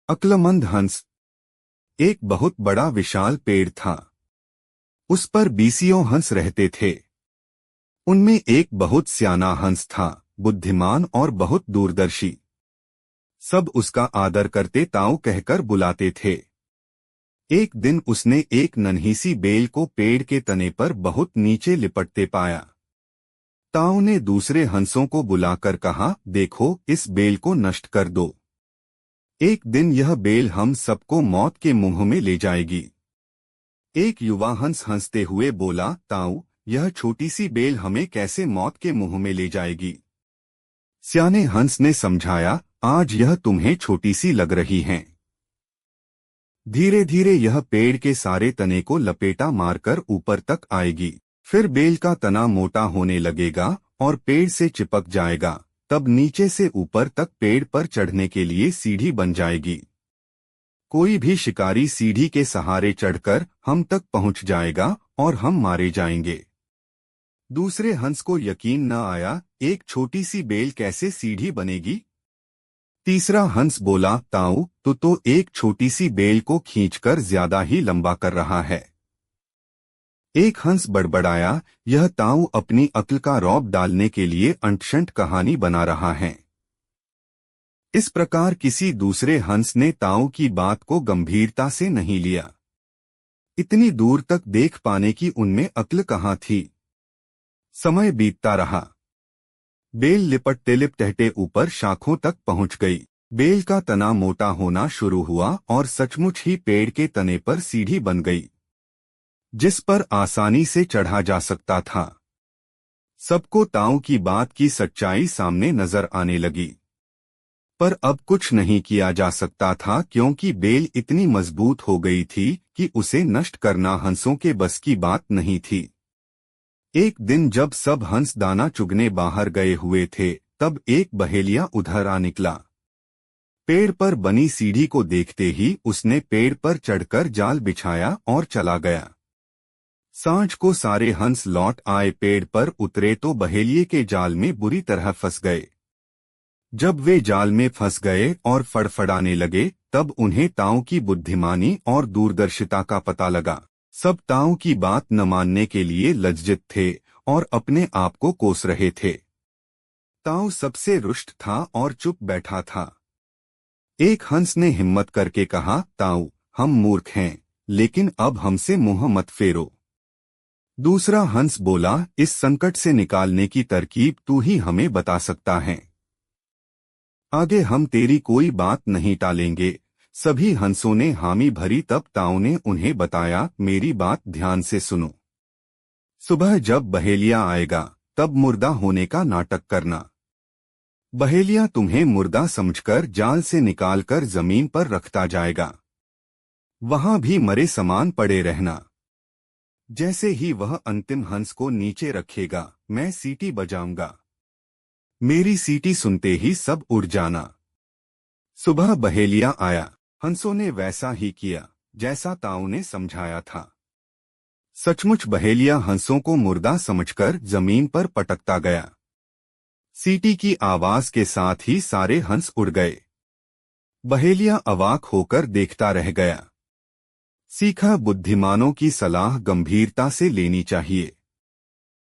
अक्लमंद हंस। एक बहुत बड़ा विशाल पेड़ था। उस पर बीसियों हंस रहते थे। उनमें एक बहुत सियाना हंस था, बुद्धिमान और बहुत दूरदर्शी। सब उसका आदर करते ताऊ कहकर बुलाते थे। एक दिन उसने एक नन्ही सी बेल को पेड़ के तने पर बहुत नीचे लिपटते पाया। ताऊ ने दूसरे हंसों को बुलाकर कहा, देखो, इस बेल को नष्ट कर दो। एक दिन यह बेल हम सबको मौत के मुंह में ले जाएगी। एक युवा हंस हंसते हुए बोला, ताऊ, यह छोटी सी बेल हमें कैसे मौत के मुंह में ले जाएगी? सियाने हंस ने समझाया, आज यह तुम्हें छोटी सी लग रही हैं। धीरे धीरे यह पेड़ के सारे तने को लपेटा मारकर ऊपर तक आएगी। फिर बेल का तना मोटा होने लगेगा और पेड़ से चिपक जाएगा। तब नीचे से ऊपर तक पेड़ पर चढ़ने के लिए सीढ़ी बन जाएगी। कोई भी शिकारी सीढ़ी के सहारे चढ़कर हम तक पहुंच जाएगा और हम मारे जाएंगे। दूसरे हंस को यकीन न आया, एक छोटी सी बेल कैसे सीढ़ी बनेगी? तीसरा हंस बोला, ताऊ, तू तो एक छोटी सी बेल को खींचकर ज्यादा ही लंबा कर रहा है। एक हंस बड़बड़ाया, यह ताऊ अपनी अक्ल का रौब डालने के लिए अंटशंट कहानी बना रहा है। इस प्रकार किसी दूसरे हंस ने ताऊ की बात को गंभीरता से नहीं लिया। इतनी दूर तक देख पाने की उनमें अक्ल कहाँ थी। समय बीतता रहा। बेल लिपटते लिपटते ऊपर शाखों तक पहुंच गई। बेल का तना मोटा होना शुरू हुआ और सचमुच ही पेड़ के तने पर सीढ़ी बन गई, जिस पर आसानी से चढ़ा जा सकता था। सबको ताऊ की बात की सच्चाई सामने नजर आने लगी। पर अब कुछ नहीं किया जा सकता था, क्योंकि बेल इतनी मजबूत हो गई थी कि उसे नष्ट करना हंसों के बस की बात नहीं थी। एक दिन जब सब हंस दाना चुगने बाहर गए हुए थे, तब एक बहेलिया उधर आ निकला। पेड़ पर बनी सीढ़ी को देखते ही उसने पेड़ पर चढ़कर जाल बिछाया और चला गया। सांझ को सारे हंस लौट आए। पेड़ पर उतरे तो बहेलिये के जाल में बुरी तरह फंस गए। जब वे जाल में फंस गए और फड़फड़ाने लगे, तब उन्हें ताऊ की बुद्धिमानी और दूरदर्शिता का पता लगा। सब ताऊ की बात न मानने के लिए लज्जित थे और अपने आप को कोस रहे थे। ताऊ सबसे रुष्ट था और चुप बैठा था। एक हंस ने हिम्मत करके कहा, ताऊ, हम मूर्ख हैं, लेकिन अब हमसे मुंह मत फेरो। दूसरा हंस बोला, इस संकट से निकालने की तरकीब तू ही हमें बता सकता है। आगे हम तेरी कोई बात नहीं टालेंगे। सभी हंसों ने हामी भरी। तब ताऊ ने उन्हें बताया, मेरी बात ध्यान से सुनो। सुबह जब बहेलिया आएगा, तब मुर्दा होने का नाटक करना। बहेलिया तुम्हें मुर्दा समझकर जाल से निकालकर जमीन पर रखता जाएगा। वहां भी मरे समान पड़े रहना। जैसे ही वह अंतिम हंस को नीचे रखेगा, मैं सीटी बजाऊंगा। मेरी सीटी सुनते ही सब उड़ जाना। सुबह बहेलिया आया। हंसों ने वैसा ही किया जैसा ताऊ ने समझाया था। सचमुच बहेलिया हंसों को मुर्दा समझकर जमीन पर पटकता गया। सीटी की आवाज के साथ ही सारे हंस उड़ गए। बहेलिया अवाक होकर देखता रह गया। सीखा, बुद्धिमानों की सलाह गंभीरता से लेनी चाहिए।